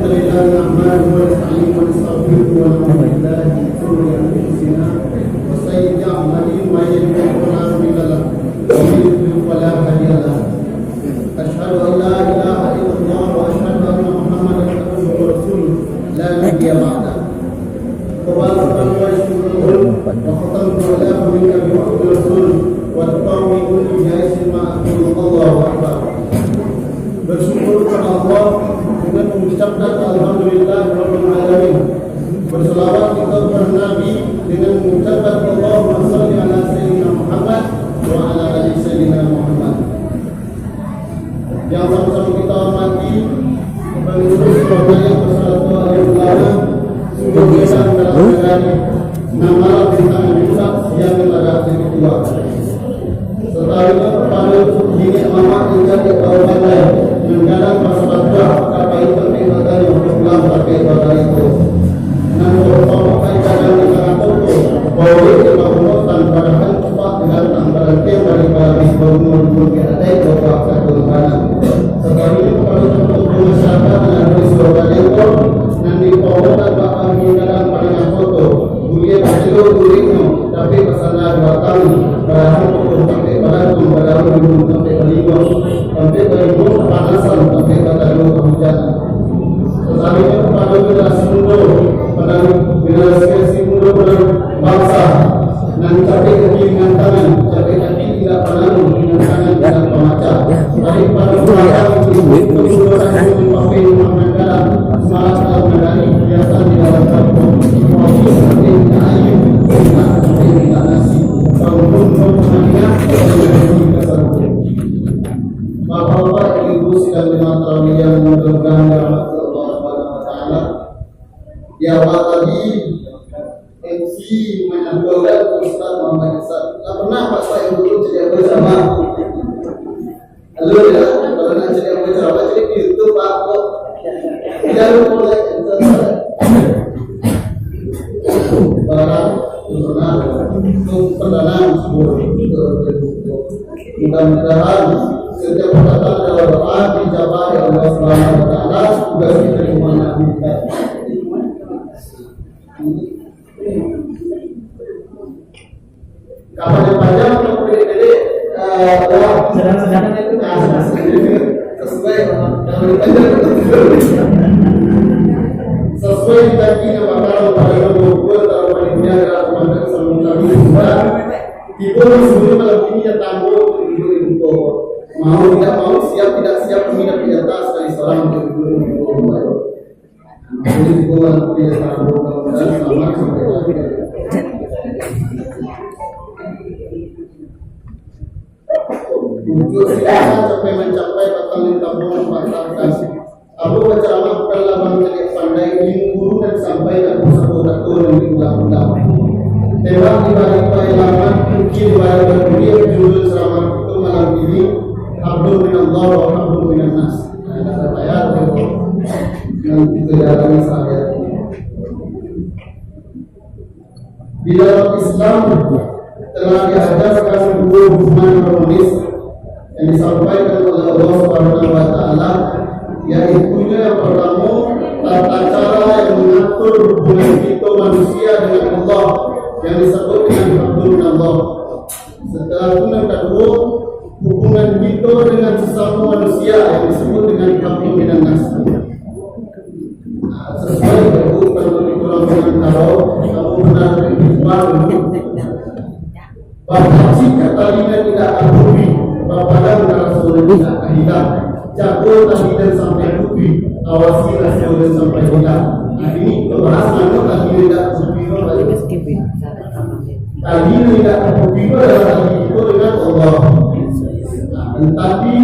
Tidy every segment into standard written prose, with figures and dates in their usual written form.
لله نحمده ونستعينه ونستغفره ونعوذ بالله من شرور انفسنا وسيئات اعمالنا من يهده الله فلا مضل له ومن يضلل فلا هادي له أشهد أن لا إله إلا الله وأشهد أن محمدا عبده ورسوله لا نبي بعده وبارك واشكره وختمت على منك بحق الرسول والقوم كل جائز ما أقول الله أكبر. Bersyukur kepada Allah dengan mengucapkan alhamdulillah rabbil alamin. Berselawat kita kepada Nabi dengan mengucapkan Allahumma shalli ala sayyidina Muhammad wa ala ali sayyidina Muhammad. Yang sama-sama kita hormati pengurus keluarga yang bersatu alaihi sungguh biasa dalam negara nama bintang pusat yang pada kedua. Setelahnya kepada dini mama hingga ke kawasan mendalam masalah kapai penting matanya untuk pulang pakai bagai itu. Namun pakai jalan di tengah toko boleh dibangun tanpa dapat cepat dengan tambahan kem dari bagi bangun ke adai bapak keturunan. Setelahnya kepada untuk masyarakat melalui sebuah lekor nanti pohon dan bapak di dalam pandangan foto. Bukan hasil turiknya tapi pesanan dua tahun berhasil untuk pakai balaku balaku belum sampai kelima sampai kelima kepanasan sampai pada dua hujan. Setelahnya kepada generasi muda pada generasi muda pada bangsa dan capai kaki dengan tangan capai kaki tidak penanggung dengan tangan tidak pemaca. Mari pada orang untuk seorang yang memakai negara semangat dalam negara biasa di dalam kampung. Bapak-bapak, ibu sedang dimantau yang mudah-mudahan rahmat Allah Subhanahu wa taala. Di awal tadi MC menyampaikan Ustaz Muhammad Hasan. Tak pernah Pak saya dulu jadi bersama. Halo ya, kalau nak jadi bersama jadi itu Pak kok. Jangan mulai barang untuk pendanaan mudah-mudahan setiap perkataan dalam doa dijabah oleh Allah Subhanahu wa taala juga diterima Nabi. Kapan panjang untuk diri sedang-sedang itu sesuai sesuai janji yang bakal pada nomor tahun panitia adalah komandan Salman Kami Sumbar. Ibu sebelum malam ini ya tangguh ibu mau tidak mau siap tidak siap peminat pidata sekali seorang untuk ibu. Jadi ibu nanti ya tangguh dan selamat sampai akhir. Untuk siapa sampai mencapai batang tabung membatalkan. Aku berceramah bukanlah menjadi pandai ilmu dan sampai ke pusat turun di ulang-ulang. Tembak di balik pengalaman mungkin balik berkuliah judul ceramah itu malam ini Abdul minallah wa Abdul minannas. Ada ayat yang dijalani saya. Di dalam Islam telah diajarkan dua hubungan harmonis yang disampaikan oleh Allah Subhanahu wa taala, yaitu yang pertama tata cara yang mengatur hubungan kita manusia dengan Allah yang disebut dengan Abdul Allah. Setelah itu yang kedua hubungan kita dengan sesama manusia yang disebut dengan Abdul minannas. Sesuai dengan peraturan kurang dengan kalau kamu benar berikhbar bahwa jika talinya tidak terbukti bahwa pada Rasulullah tidak jago talinya sampai bukti awasi Rasulullah sampai tidak. Ini keberhasilan tadi tidak terbukti tadi tidak terbukti adalah tadi itu dengan Allah. Tetapi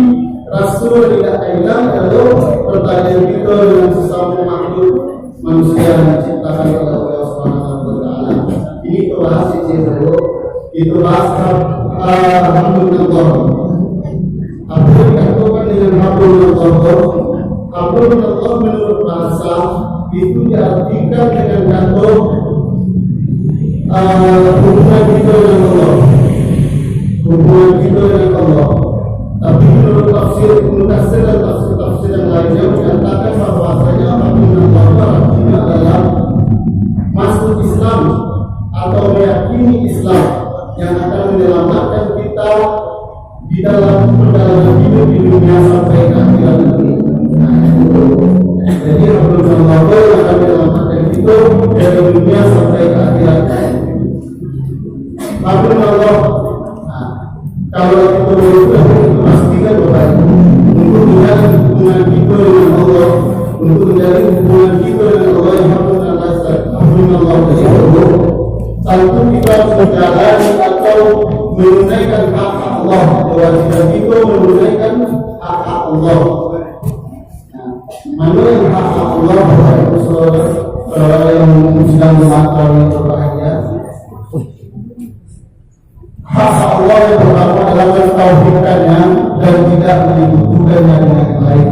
Rasul tidak hilang kalau pertanyaan kita dengan sesama makhluk manusia yang diciptakan oleh Allah Subhanahu wa taala. Ini bahas itu bahas alhamdulillah. Apa yang dikatakan dengan alhamdulillah? Alhamdulillah menurut bahasa itu diartikan dengan kata hubungan kita dengan Allah. Hubungan kita dengan Allah. Tapi menurut tafsir Ibnu Katsir dan tafsir yang lainnya menyatakan bahwasanya dari dunia sampai ke akhirat. Tapi Allah, kalau kita itu pastikan Bapak, untuk menjalin hubungan kita dengan Allah, untuk menjalin hubungan kita dengan Allah yang Allah tersebut, tentu kita harus menjalani atau menunaikan hak Allah. Kewajiban kita menunaikan hak Allah. Mana yang hak Allah yang sedang memantau yang berbahagia? Hak Allah yang pertama adalah mentauhidkannya dan tidak menyebutkannya dengan yang lain.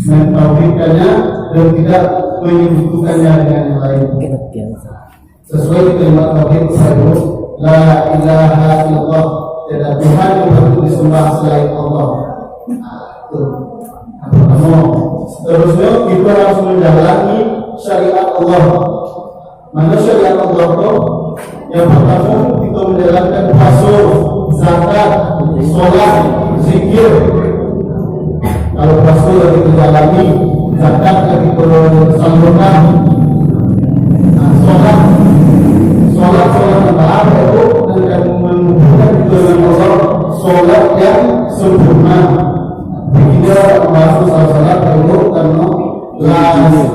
Mentauhidkannya dan tidak menyebutkannya dengan yang lain. Sesuai kalimat tauhid tersebut, la ilaha illallah, tidak Tuhan yang patut disembah selain Allah. Seterusnya kita harus menjalani syariat Allah. Mana syariat Allah itu? Yang pertama kita menjalankan puasa, zakat, sholat, zikir. Kalau puasa yang kita jalani, zakat yang kita salurkan, sholat yang baik itu dengan menunjukkan dengan Allah sholat yang sempurna. Kita masuk salat dulu karena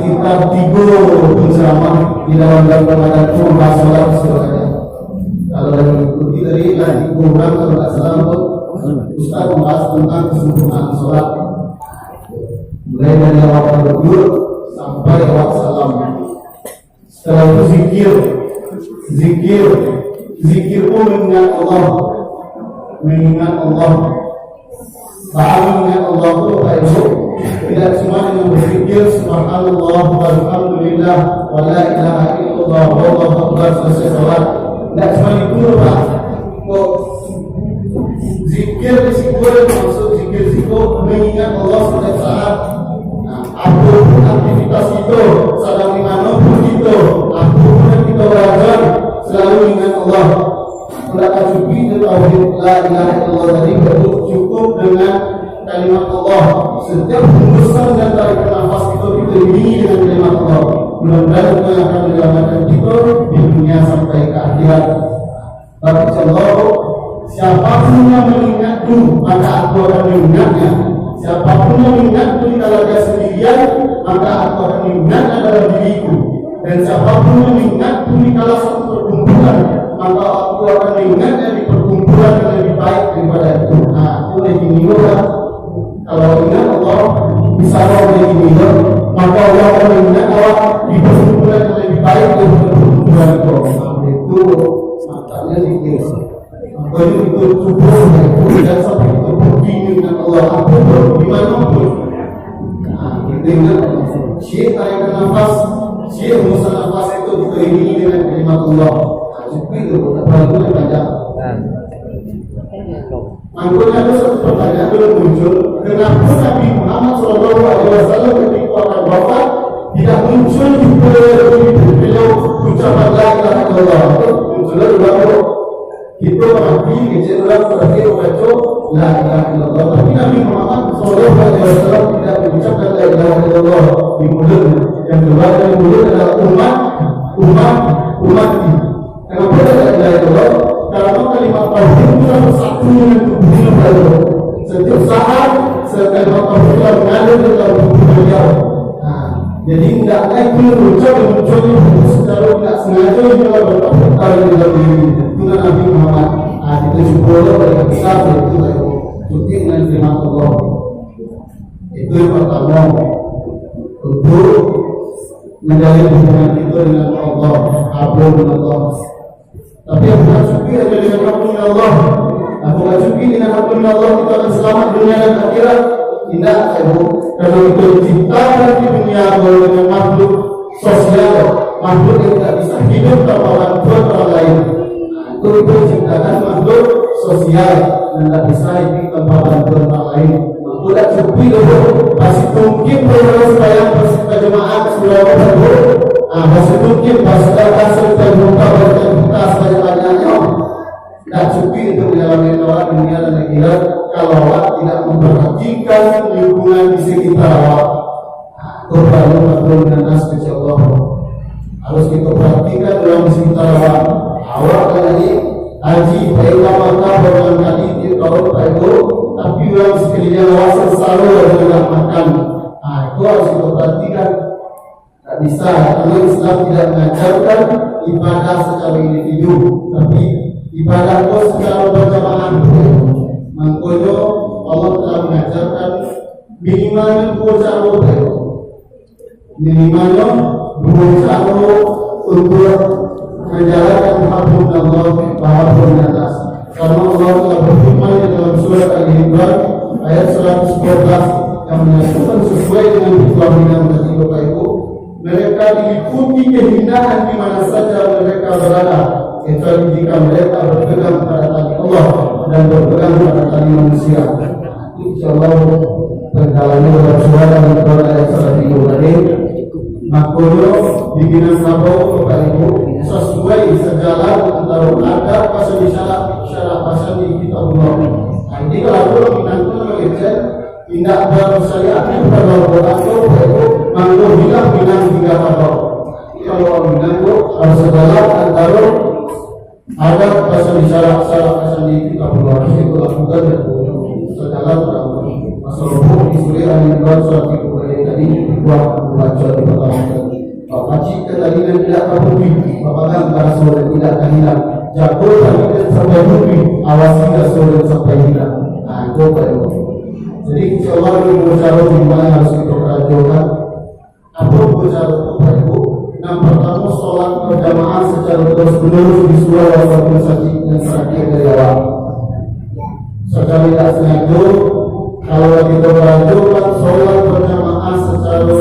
kita tidur penceramah di dalam Ramadan itu membahas sholat sebenarnya. Kalau dari ikuti tadi lagi kurang kalau tidak salah Ustaz membahas tentang kesempurnaan sholat mulai dari awal berdua sampai awal salam. Setelah itu zikir pun mengingat Allah. Mengingat Allah itu baik. Tidak cuma dengan berzikir subhanallah walhamdulillah wa la ilaha illallah wallahu akbar selesai salat. Tidak cuma itu Pak. Zikir maksud zikir mengingat Allah setiap saat. Apapun aktivitas itu, sedang di mana pun kita, apapun yang kita belajar, selalu ingat Allah. Tidak cukup dengan tauhid la ilaha illallah tadi, cukup dengan kalimat Allah. Setiap hembusan dan tarikan nafas kita diiringi dengan kalimat Allah. Mudah-mudahan itu yang akan menyelamatkan kita di dunia sampai ke akhirat. Tapi Allah, siapapun yang mengingatku, maka aku akan mengingatnya. Siapapun yang mengingatku di dalam dia sendirian, maka aku akan mengingatnya dalam diriku. Dan siapapun yang mengingatku di dalam satu perkumpulan, maka aku akan mengingatnya di perkumpulan yang lebih baik daripada itu. Nah, itu definisinya. Kalau ingat Allah, bisa Allah definisinya, maka Allah akan mengingat Allah di perkumpulan yang lebih baik daripada perkumpulan itu. Itu makanya dikir. Kalau itu cukup dan sampai itu pergi dengan Allah apapun dimanapun. Dengan syekh tarikan nafas, syekh musa nafas itu diiringi dengan kalimat Allah. Cukup itu terlalu banyak. Angkutnya ada satu pertanyaan belum muncul. Kenapa Nabi Muhammad SAW ketika akan wafat tidak muncul di beliau ucapan la ilaha illallah? Munculnya juga itu berarti kejadian terakhir baca la ilaha illallah. Tapi Nabi Muhammad SAW tidak mengucapkan la ilaha illallah di mulutnya. Yang keluar dari mulut adalah umat ini. Kenapa la ilaha illallah? Karena kalimat tauhid itu satu dengan tubuhnya baru. Setiap saat kalimat tauhid itu mengalir dalam tubuh beliau. Jadi tidaklah itu muncul secara tidak sengaja dalam bertauhid dalam diri. Dengan Nabi Muhammad, kita jumpa dari besar itu cuti dengan firman Allah. Itu yang pertama untuk menjalin hubungan kita dengan Allah, hablum dengan Allah. Tapi yang bukan cuti adalah dengan hablum dengan Allah. Bukan cuti dengan hablum dengan Allah kita akan selamat dunia dan akhirat. Tidak, kalau kita diciptakan di dunia dengan makhluk sosial, makhluk yang tidak bisa hidup tanpa bantuan orang lain. Itu ciptakan makhluk sosial dan tidak bisa hidup tanpa bantuan orang lain. Tidak cukup itu masih mungkin proses supaya peserta jemaah sudah berlalu. Masih mungkin peserta serta jumpa berita sebanyak-banyaknya. Tidak cukup itu menjalani orang dunia dan akhirat kalau awak tidak memperhatikan lingkungan di sekitar awak. Itu baru makhluk dan nas Allah. Harus kita perhatikan dalam sekitar awak lagi haji baiklah maka berangkali di tahun baru tapi orang sekalian awak selalu dengan makan. Itu harus kita perhatikan. Tak bisa kalau Islam tidak mengajarkan ibadah secara individu, tapi ibadah itu secara berjamaah. Makanya Allah telah mengajarkan minimalnya 2 cara baru. Minimalnya 2 cara untuk menjalankan hukum Allah bahwa di atas. Karena Allah telah berfirman dalam surat Al-Imran ayat 114 yang menyatakan sesuai dengan kewajiban dari Bapak Ibu, mereka diikuti kehinaan di mana saja mereka berada, kecuali jika mereka berpegang pada tali Allah dan berpegang pada tali manusia. Insyaallah perjalanan dalam surat Al-Imran ayat 113 makanya bikinan sabau Bapak Ibu sesuai sejalan antara adab pasal syarat pasal di kitab Allah. Jadi kalau minat mengajar tidak bersyariat pada Bapak Ibu mangko bilang minat hingga apa. Kalau minat itu harus sejalan antara adab pasal syarat pasal di kitab Allah itu lakukan sejalan pasal hukum di surah Al-Imran surat 3 tadi baca di pertama kali. Bapak jika tadi dan tidak terbukti, bapak kan para saudara tidak akan hilang. Jago tadi dan sampai bukti, awasi dan saudara sampai hilang. Itu perlu. Jadi insyaallah ini bercara di mana harus kita perhatikan. Apa bercara itu? Yang pertama sholat berjamaah secara terus-menerus di surah Al-Fatihah yang terakhir dari awal. Secara tidak sengaja, kalau kita perhatikan sholat berjamaah secara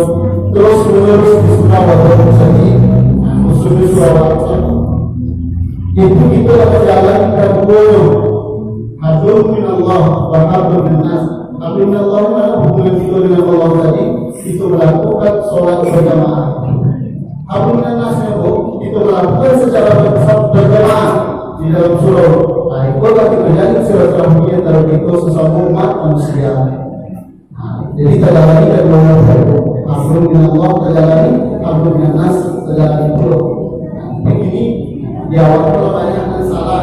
terus menerus di surah Al-Fatihah khususnya surah Al-Fatihah itu kita berjalan berbunuh hablum min Allah wa hablum min nas. Hablum min Allah adalah hubungan kita dengan Allah tadi, itu melakukan sholat berjamaah. Hablum min nas itu melakukan secara berjamaah di dalam surah. Itu lagi menjadi silaturahmi antara kita sesama umat manusia. Jadi terjalani dan mengalir. Hablum min Allah terjalani, hablum min nas terjalani pula. Begini di awal pula banyak yang salah.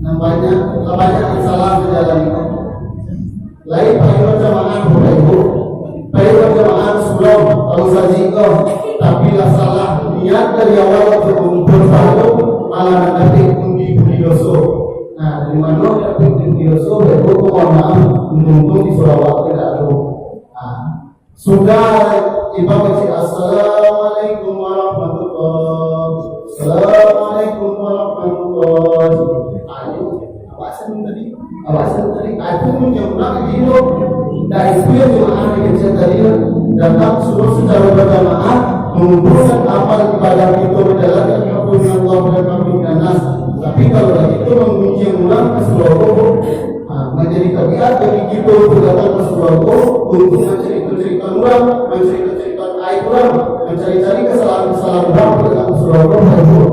Banyak yang salah terjalani. Lain pakai berjamaah Bapak Ibu. Pakai berjamaah sebelum kalau saja tapi lah salah niat dari awal untuk mengumpul fardu malah nanti undi dosa. Nah, dari mana nanti undi dosa? Bapak Ibu mohon maaf untung di Sarawak tidak ada. Sudah imam baca assalamualaikum warahmatullahi assalamualaikum warahmatullahi. Ayo awasan tadi aku pun yang nak hidup dan itu yang jemaah dikecil tadi datang suruh secara berjamaah mengumpulkan amal ibadah kita menjalankan hukum Allah dan hukum nas. Tapi kalau itu mengunci ulang ke seluruh menjadi tabiat bagi kita untuk datang ke seluruh untuk mencerita orang, mencerita aib orang, mencari-cari kesalahan-kesalahan orang dalam surah Allah.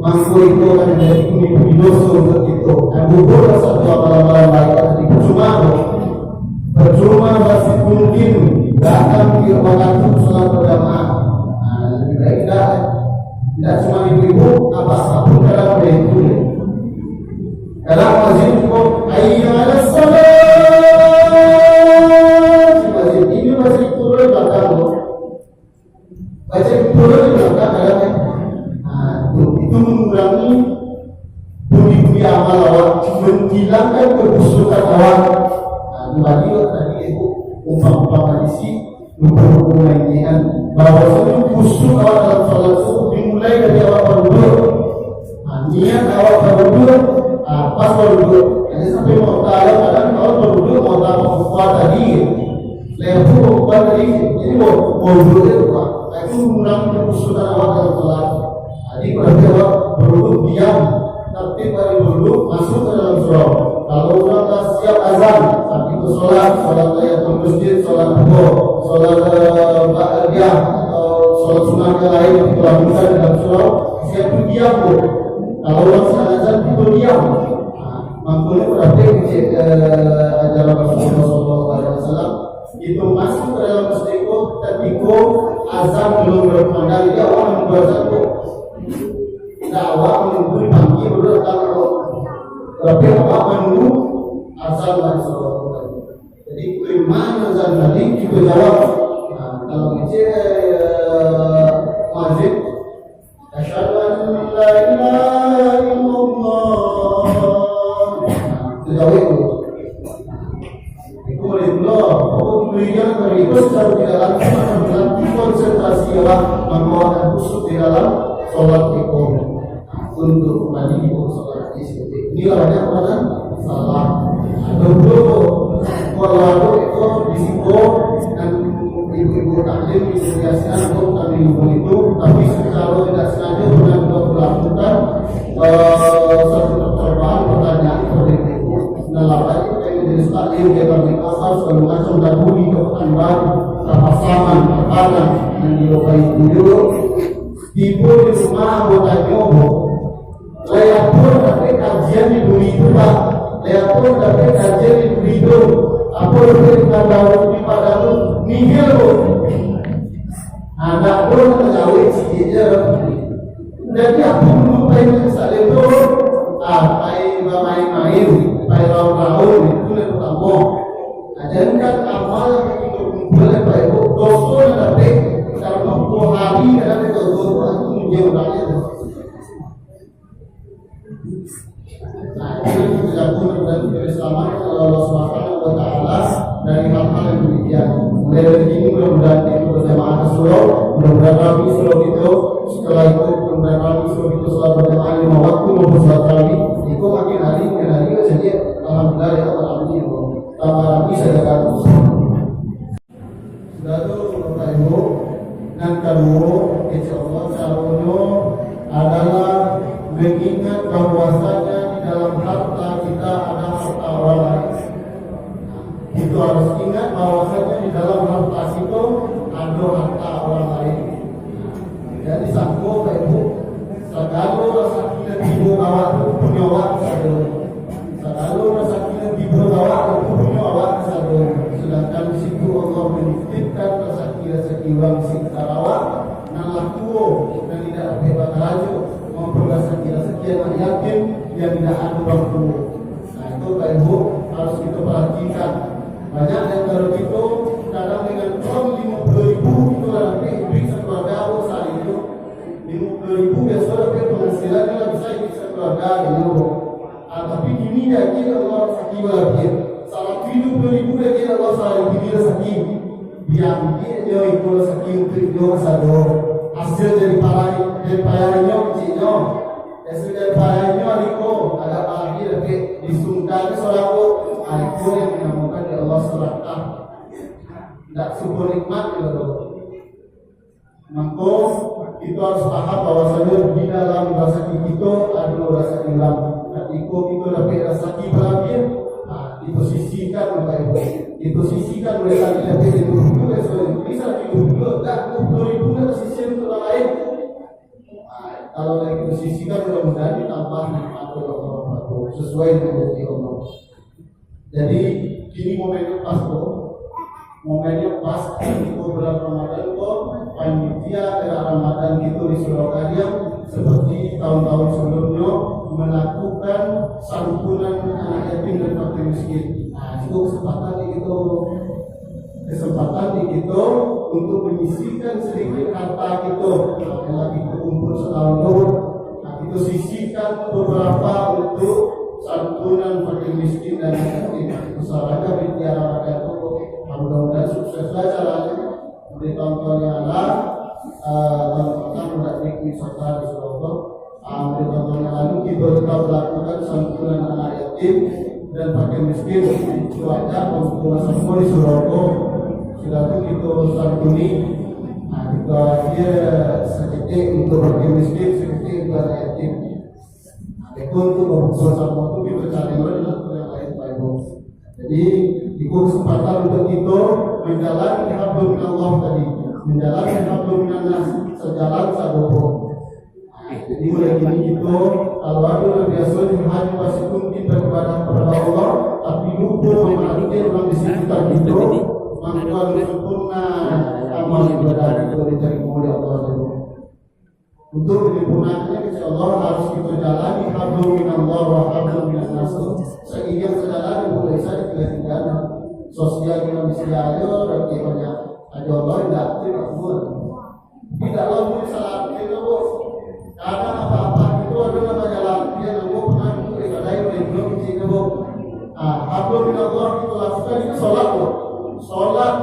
Mangko itu akan menjadi pemimpin dosa untuk itu. Dan gugur satu amalan-amalan baik tadi percuma masih mungkin datang di waktu sholat berjamaah. Lebih baik tidak cuma ibu-ibu, apapun dalam itu. Dalam masjid itu hayya 'alas salat. Masih turun belakang baca turun di belakang dalamnya. Itu mengurangi budi-budi amal awak, menghilangkan kebusukan awak. Kembali tadi itu umpama isi hukum lainnya bahwa sebelum busuk awak dalam salat itu dimulai dari awak berduduk. Niat awak berduduk, pas berduduk. Jadi sampai mau tahu kadang awak berduduk mau tahu kuat tadi. Lepas bukan tadi, jadi mau duduk itu mengurangi kebusukan awak dalam salat. Jadi berarti awak berduduk diam, tertib dari duduk masuk ke dalam surau. Kalau sudah siap azan, saat itu sholat tahiyatul masjid, sholat zuhur, sholat ba'diyah atau sholat sunnah yang lain yang dilakukan dalam surau, siap itu diam bu. Kalau orang azan itu diam. Makanya berarti ajaran Rasulullah SAW itu masuk ke dalam masjid itu ketika azan belum berkumandang, dia awak menunggu azan kok. Tidak awak menunggu dipanggil dulu datang kok. Tapi awak menunggu azan lagi sholat. Jadi mana azan tadi kita jawab. Nah, kalau kita mazid, asyhadu an la ilaha illallah. Jawab itu. Alhamdulillah, pokoknya terlibat di dalam konsentrasi menguatkan khusyuk di dalam sholat itu untuk kembali ibu sholat isi. Inilah banyak mana salah. Dulu kalau itu disiko dan ibu-ibu taklim disediakan untuk kami itu, tapi secara tidak sengaja dengan melakukan satu percobaan pertanyaan kepada ibu. Nelayan jenis taklim dia bermikasar segala macam dan budi keputusan baru pasangan, perkanan yang dilupai dulu ibu di rumah anggota nyobo layak pun dapat kajian di bumi itu pak layak pun dapat kajian di bumi itu apa lebih kalau di padamu nihil anak pun menjauh sikitnya jadi aku melupai misalnya itu main-main pai raun-raun itu lebih kamu ajarkan amal itu boleh baik dosa tapi kalau dua hari ada dosa itu menjauh banyak. Nah ini tidak pun dan bersama Allah Subhanahu Wa Taala dari hal-hal yang demikian. Mulai dari ini mudah-mudahan itu berjamaah surau, mudah-mudahan kami surau itu setelah itu mudah-mudahan kami surau itu selalu berjamaah 5 waktu maupun sholat kami. Itu makin hari saja alhamdulillah ya Allah amin ya Allah. Tambah bisa dekat. Lalu Bapak Ibu dan kamu insyaallah calonnya adalah mengingat bahwasanya di dalam harta kita ada harta orang lain. Itu harus ingat bahwasanya di dalam harta itu ada harta orang lain. Jadi sanggup Bapak Ibu segala rasa kita ibu awak itu punya awak satu. Segala rasa kita ibu awak itu punya awak satu. Sedangkan di situ Allah menitipkan rasa kita orang sekitar awak dan laku dan tidak hebat raju maupun rasa kita sekian yakin yang tidak ada waktu. Nah itu Pak Ibu harus kita perhatikan. Banyak yang kalau itu kadang dengan uang 50.000 itu nanti duit sekeluarga saat itu 50.000 ya sudah penghasilannya bisa sekeluarga itu. Tapi kini yakin Allah sakit lagi. Salah 70.000 yakin Allah salah kini sakit. Yang dia itu sakit untuk dia satu. Hasil dari payahnya kecilnya. Hasil dari payahnya aliko ada lagi tapi disungkan seorang aliko yang dinamakan di Allah suratah. Tidak syukur nikmat itu. Maka itu harus paham bahwasanya di dalam rasa itu ada rasa hilang. Ketika itu dapat rasa berakhir, diposisikan oleh diposisikan oleh tadi dapat itu bisa itu tak 20.000 dan sisi untuk orang lain. Kalau lagi diposisikan mudah-mudahan ditambah atau sesuai dengan janji Allah. Jadi kini momennya pas kok. Momennya pas di bulan Ramadan kok panitia era Ramadan itu di Surabaya seperti tahun-tahun sebelumnya melakukan santunan anak yatim dan fakir miskin. Nah, itu kesempatan di kita untuk menyisihkan sedikit harta kita yang lagi terkumpul setahun dulu. Nah, kita sisihkan beberapa untuk santunan fakir miskin dan yatim. Usahakan panitia Ramadan itu mudah-mudahan sukses jalannya. Di tahun-tahun yang lalu kita mendapat wisata di Surabaya. Di tahun yang lalu kita tetap melakukan santunan anak yatim dan fakir miskin di cuaca untuk semua di Surabaya. Sudah itu kita santuni. Nah kita dia sedikit untuk fakir miskin, sedikit untuk anak yatim. Itu untuk bersama itu kita cari lagi yang lain Pak Ibu. Jadi di kesempatan untuk kita menjalani hablum minallah tadi, menjalani hablum minannas sejalan sadopo. Jadi mulai ini kita kalau ada biasa hanya masih mungkin beribadah kepada Allah, tapi lupa memakai orang di sekitar kita, kemampuan sempurna amal ibadah itu diterima oleh Allah. Untuk menyempurnakannya insyaallah harus kita jalani hablum minallah wa hablum minan nas. Seiring sejalan boleh saja tinggal sosial manusia dan banyak ada orang tidak buat. Tidak lalu salah itu karena apa-apa itu adalah majalah dia nunggu pengaku ibadah yang belum dicegah. Hablum minallah itu lakukan itu sholat,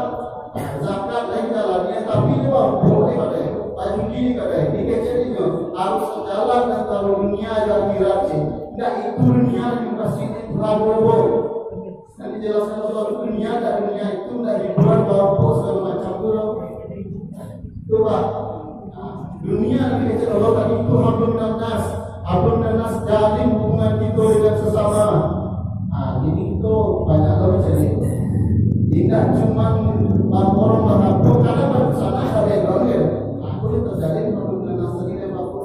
zakat lain jalannya tapi dia boleh pada baju gini kadang ini kecilnya harus sejalan antara dunia dan akhirat sih. Tidak itu dunia yang pasti itu rabobo. Nanti jelaskan soal dunia dan dunia itu tidak dibuat bawa segala macam dulu. Coba dunia ini kecil Allah tadi itu hablum dan nas jalin hubungan kita dengan sesama. Ini itu banyak orang jadi. Tidak cuma orang mengaku karena pada sana ada yang orang aku ini terjadi hablum dan nas ini aku.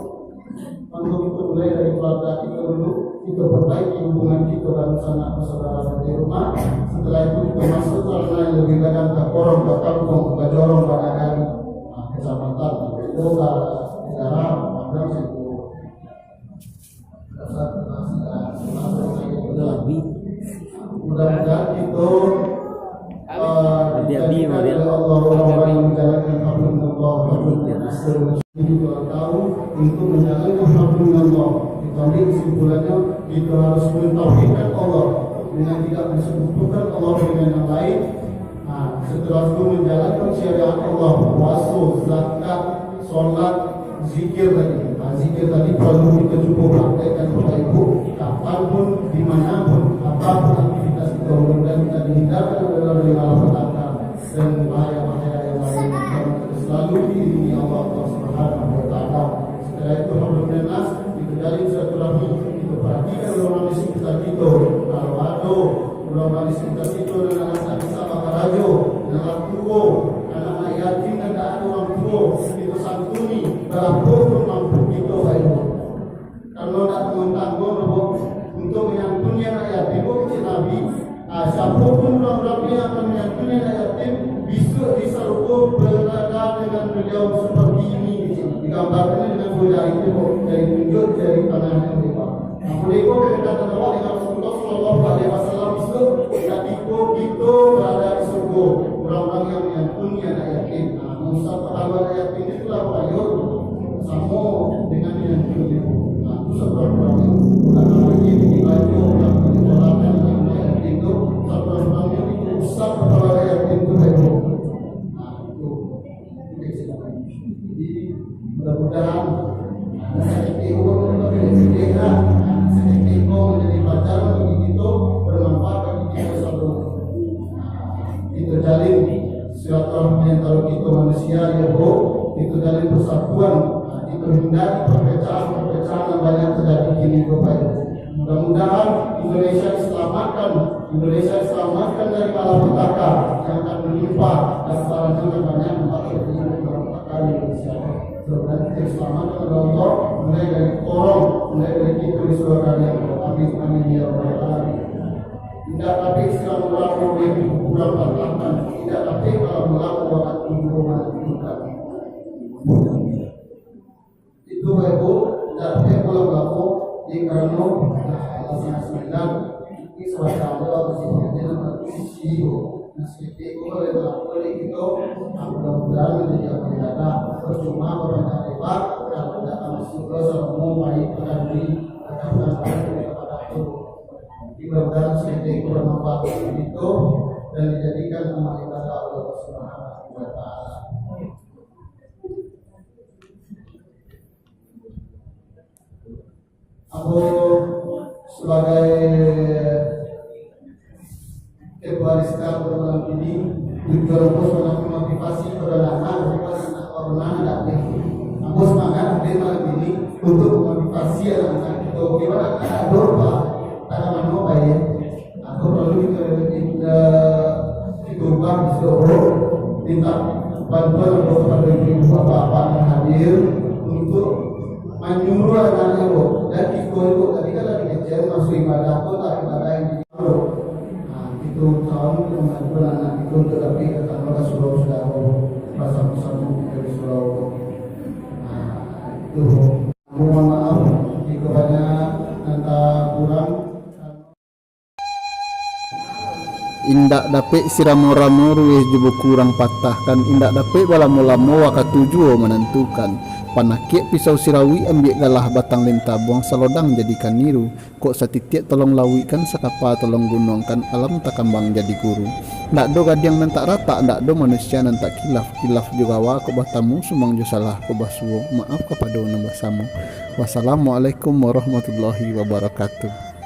Untuk itu mulai dari keluarga kita dulu, kita perbaiki hubungan kita dan sanak persaudaraan di rumah. Setelah itu kita masuk karena yang lebih kadang ke korong, ke kampung, ke jorong, ke negara, kecamatan, itu ke negara, ada situ. Mudah-mudahan itu dijadikan oleh Allah orang yang menjalankan hablum Allah. Ini kalau tahu untuk menjalankan hablum Allah. Jadi kesimpulannya kita harus mentauhidkan Allah dengan tidak mensekutukan Allah dengan yang lain. Setelah itu menjalankan syariat Allah, puasa, zakat, sholat, zikir tadi. Zikir tadi perlu kita cukup praktekkan Bapak Ibu kapanpun, dimanapun, apapun aktivitas kita dan kita dihindarkan dari malapetaka dan bahaya-bahaya yang lain. Selalu diiringi Allah Subhanahu wa Ta'ala. Setelah itu hablum dan nas kita jalin silaturahmi, kita perhatikan ulama di sekitar kita. Kalau ada ulama di sekitar kita dengan anak bisa bakarajo, dengan tua, anak yatim dan ada orang tua, kita santuni berapapun mampu kita baik. Kalau tak tanggung-tanggung untuk menyantuni anak yatim, kecil Nabi, siapapun orang-orang yang akan menyantuni anak yatim bisa diseru berada dengan beliau seperti ini. Digambarkan dengan wajah itu dari tunjuk dari pandangan mereka. Mereka berkata bahwa dengan Rasulullah Shallallahu Alaihi Wasallam itu ketika kita berada di surga, orang-orang yang menyantuni anak yatim. Musa pertama anak yatim itulah bayar sama dengan menyantuni. Itu sebenarnya bukan lagi di baju yang dikolakkan dengan anak yatim itu sebenarnya itu usah kepada anak yatim itu bayar. Mudah-mudahan sedikit menjadi pelajaran bagi kita bermanfaat bagi kita selalu. Itu jalin silaturahmi antara kita manusia ya Bu, itu jalin persatuan, itu hindari perpecahan yang banyak terjadi kini Bapak. Mudah-mudahan Indonesia diselamatkan dari malapetaka yang akan menimpa dan selanjutnya banyak malapetaka di Indonesia. Dan keselamatan oleh Allah mulai dari korong, mulai dari kita di seluruh kalian. Amin ya rabbal alamin. Tidak tapi istilah melakukan lebih kurang berlakukan. Tidak tapi kalau melakukan hubungan kita. Itu ibu. Tidak tapi kalau melakukan di karena alasan sembilan ini suatu hal yang tidak sisi. Nasib boleh melakukan itu. Mudah-mudahan menjadi amanah. Percuma berbanyak lebar kalau tidak masuk ke semua baik pada diri akan kepada itu. Mudah-mudahan sedikit bermanfaat itu dan dijadikan amal ibadah Allah Subhanahu wa Ta'ala. Aku sebagai ketua Rizka malam ini juga harus memotivasi kepada anak orang datang. Aku semangat di malam ini untuk memotivasi anak-anak kita. Bagaimana ada doa, ada mana baik. Aku perlu diubah disuruh minta bantuan kepada ibu bapak yang hadir untuk menyuruh anak-anak itu. Dan kita itu tadi kan lagi kecil masuk ibadah pun tak ibadah yang itu tahun membantu anak itu tetapi kata Mohon maaf jika banyak nanta kurang. Indak dapet siramo-ramo ruwes jubo kurang patah kan indak dapet balamo-lamo wakatujuo menentukan panakik pisau sirawi ambil galah batang lenta buang salodang jadikan niru kok satitiak tolong lawikan sakapa tolong gunungkan alam takambang jadi guru ndak do gadiang nantak rata ndak do manusia nantak kilaf juga wa kok batamu sumang jo salah kok basuo maaf kepada nambah samu. Wassalamualaikum warahmatullahi wabarakatuh.